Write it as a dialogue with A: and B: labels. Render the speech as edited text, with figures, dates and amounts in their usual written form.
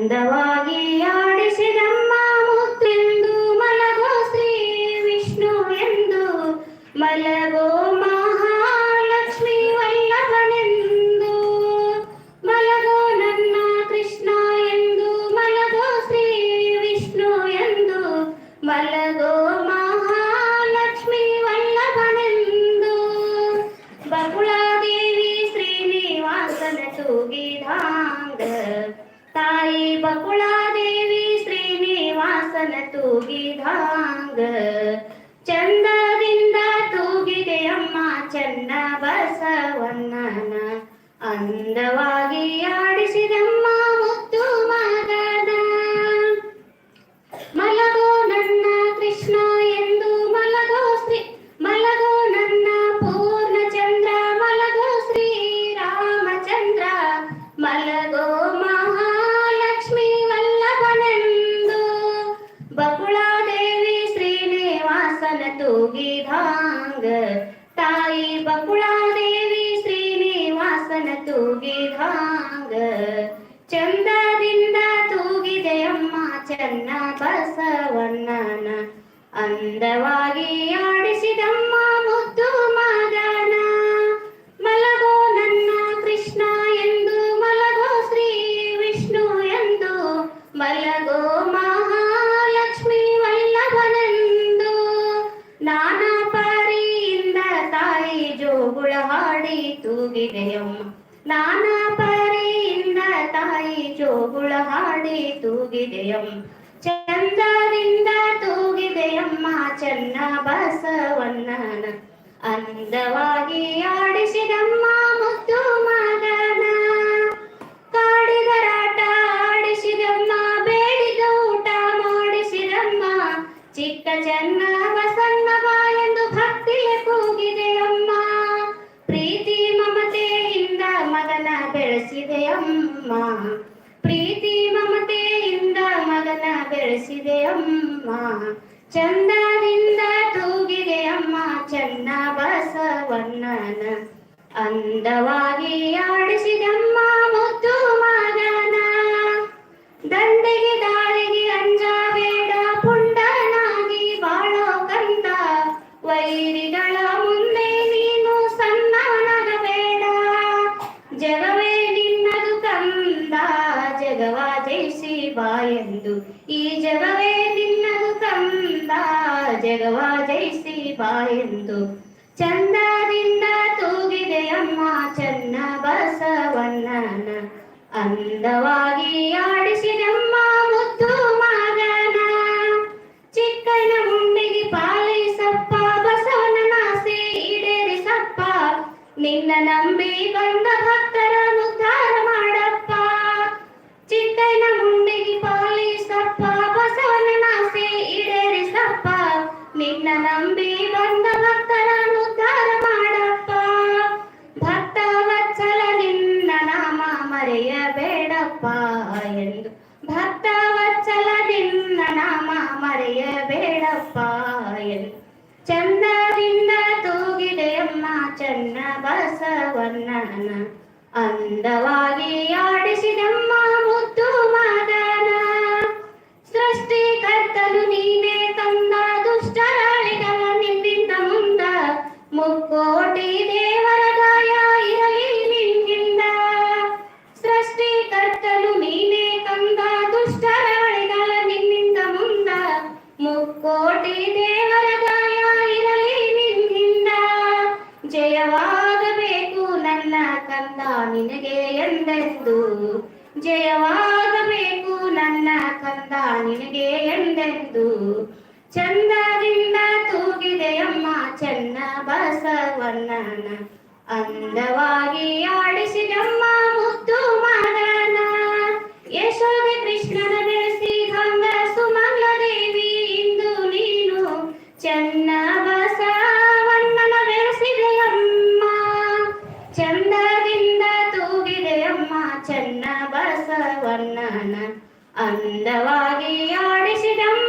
A: ಅಂದವಾಗಿ ಆಡಿಸಿದಮ್ಮ ಮುತ್ತೆಂದು ಮಲಗೋ ಶ್ರೀ ವಿಷ್ಣು ಎಂದು ಮಲಗೋ ಮಹಾಲಕ್ಷ್ಮಿ ವಲ್ಲಭನೆಂದು ಮಲಗೋ ನನ್ನ ಕೃಷ್ಣ ಎಂದು ಮಲಗೋ ಶ್ರೀ ವಿಷ್ಣು ಎಂದು ಮಲಗೋ ಮಹಾಲಕ್ಷ್ಮಿ ವಲ್ಲಭನೆಂದು ಬಕುಳಾದೇವಿ ಶ್ರೀನಿವಾಸನ ತೂಗಿದಾಂಗ ತಾಯಿ ಬಕುಳಾದೇವಿ ಶ್ರೀನಿವಾಸನ ತೂಗಿದಾಂಗ ಚಂದದಿಂದ ತೂಗಿದೆಯಮ್ಮ ಚೆನ್ನ ಬಸವಣ್ಣನ ಅಂದವಾಗಿ ಆಡಿಸಿದಮ್ಮ ಮುತ್ತು ಮಗನ ಮಲಗೋ ನನ್ನ ಕೃಷ್ಣ ಎಂದು ಮಲಗೋ ಶ್ರೀ ಮಲಗೋ ನನ್ನ ಪೂರ್ಣಚಂದ್ರ ಮಲಗೋ ಶ್ರೀರಾಮಚಂದ್ರ ಮಲಗೋ ಮಹಾಲಕ್ಷ್ಮಿ ವಲ್ಲಭನೆಂದು ಬಕುಳಾದೇವಿ ಶ್ರೀನಿವಾಸನ ತೂಗಿದಾಂಗ ತಾಯಿ ಬಕುಳಾದೇವಿ ಶ್ರೀನಿವಾಸನ ತೂಗಿದಾಂಗ ಚಂದದಿಂದ ತೂಗಿದೆಯಮ್ಮ ಚೆನ್ನ ಬಸವಣ್ಣನ ಅಂದವಾಗಿ ಆಡಿಸಿದಮ್ಮ ಮುದ್ದು ಮಗನ ಮಲಗೋ ನನ್ನ ಕೃಷ್ಣ ಎಂದು ಮಲಗೋ ಶ್ರೀ ವಿಷ್ಣು ಎಂದು ಮಲಗೋ ಮಹಾಲಕ್ಷ್ಮಿ ವಲ್ಲಭನೆಂದು ನಾನಾ ಪರಿಯಿಂದ ತಾಯಿ ಜೋಗುಳ ಹಾಡಿ ತೂಗಿದೆಯಮ್ಮ ನಾನಾ ಪರಿಯಿಂದ ತಾಯಿ ಜೋಗುಳ ಹಾಡಿ ತೂಗಿದೆಯಮ್ಮ ಚಂದದಿಂದ ತೂಗಿದೆಯಮ್ಮ ಚೆನ್ನ ಬಸವಣ್ಣನ ಅಂದವಾಗಿ ಆಡಿಸಿದಮ್ಮ ಮುದ್ದು ಮಗನ ಕಾಡಿಗರಾಟ ಆಡಿಸಿದಮ್ಮ ಬೇಡಿದ ಊಟ ಮಾಡಿಸಿದಮ್ಮ ಚಿಕ್ಕ ಚೆನ್ನ ಬಸವಣ್ಣ ಎಂದು ಭಕ್ತಿಯ ಕೂಗಿದೆಯಮ್ಮ ಪ್ರೀತಿ ಮಮತೆಯಿಂದ ಮಗನ ಬೆಳೆಸಿದೆಯಮ್ಮ ಪ್ರೀತಿ ಮಮತೆಯಿಂದ ಮಗನ ಬೆಳೆಸಿದೆಯಮ್ಮ ಚಂದದಿಂದ ತೂಗಿದೆಯಮ್ಮ ಚೆನ್ನ ಬಸವಣ್ಣನ ಅಂದವಾಗಿ ಆಡಿಸಿದಮ್ಮ ಮುದ್ದು ಮಗನ ದಂಡೆಗೆ ದಾರಿಗೆ ಅಂಜಬೇಡ ಪುಂಡನಾಗಿ ಬಾಳೋ ಕಂದ ವೈರಿಗಳ ಮುಂದೆ ನೀನು ಸಣ್ಣನಾಗಬೇಡ ಜಗವೇ ನಿನ್ನದು ಕಂದ ಜಗವ ಜಯಿಸಿ ಬಾ ಎಂದು ಈ ಜಗವೇ ನಿನ್ನದು ಕಂದ ಜಗವ ಜಯಿಸಿ ಬಾ ಎಂದು ಚಂದದಿಂದ ತೂಗಿದೆಯಮ್ಮ ಚೆನ್ನ ಬಸವಣ್ಣನ ಅಂದವಾಗಿ ಆಡಿಸಿದಮ್ಮ ಮುದ್ದು ಮಗನ ಚಿಕ್ಕನ ಮುಂಡಿಗೆ ಪಾಲಿಸಪ್ಪ ಬಸವಣ್ಣನಾಸೆ ಈಡೇರಿಸಪ್ಪ ನಿನ್ನ ನಂಬಿ ಬಂದ ಭಕ್ತರ ಉದ್ಧಾರ ಮಾಡಪ್ಪ ಚಿಕ್ಕನ ಮುಂಡಿಗೆ ಪಾಲಿಸಪ್ಪ ಬಸವಣ್ಣನಾಸೆ ಈಡೇರಿಸಪ್ಪ ನಿನ್ನ ನಂಬಿ ಬಂದ ಭಕ್ತರ ಉದ್ಧಾರ ಮಾಡಪ್ಪ ಭಕ್ತ ವತ್ಸಲ ನಿನ್ನ ನಾಮ ಮರೆಯಬೇಡಪ್ಪ ಎಂದು ಭಕ್ತ ವತ್ಸಲ ನಿನ್ನ ನಾಮ ಮರೆಯಬೇಡಪ್ಪ ಎಂದು ಚಂದದಿಂದ ತೂಗಿದೆಯಮ್ಮ ಚೆನ್ನ ಬಸವಣ್ಣನ ಅಂದವಾಗಿ ಆಡಿಸಿದಮ್ಮ ಮುದ್ದು ಮಗನ ಸೃಷ್ಟಿಕರ್ತನು ನೀನೇ ತಂದ ದುಷ್ಟರಾಳಿಗಳ ನಿನ್ನಿಂದ ಮುಂದ ಮುಕ್ಕೋಟಿ ದೇವರ ಗಾಯ ಇರಲಿ ನಿನ್ನಿಂದ ಸೃಷ್ಟಿಕರ್ತನು ನೀನೇ ತಂದ ದುಷ್ಟರಾಳಿಗಳ ನಿನ್ನಿಂದ ಮುಂದ ಮುಕ್ಕೋಟಿ ದೇವರ ಗಾಯ ಇರಲಿ ನಿನ್ನಿಂದ ಜಯವಾಗಬೇಕು ನನ್ನ ಕಂದ ನಿನಗೆ ಎಂದೆಂದು ಜಯವಾಗಬೇಕು ನನ್ನ ಕಂದ ನಿನಗೆ ಎಂದೆಂದು ಚಂದದಿಂದ ತೂಗಿದೆಯಮ್ಮ ಚೆನ್ನ ಬಸವಣ್ಣನ ಅಂದವಾಗಿ ಆಡಿಸಿದಮ್ಮ ಮುದ್ದು ಮಗನ ಯಶೋದೆ ಕೃಷ್ಣನ ಬೆಳೆಸಿ ಗಂಗ ಸುಮಂಗಳ ದೇವಿ ಇಂದು ನೀನು ಚೆನ್ನ ಬಸವಣ್ಣನ ಬೆಳೆಸಿದೆಯಮ್ಮ ಚಂದದಿಂದ ತೂಗಿದೆಯಮ್ಮ ಚೆನ್ನ ಬಸವಣ್ಣನ ಅಂದವಾಗಿ ಆಡಿಸಿದಮ್ಮ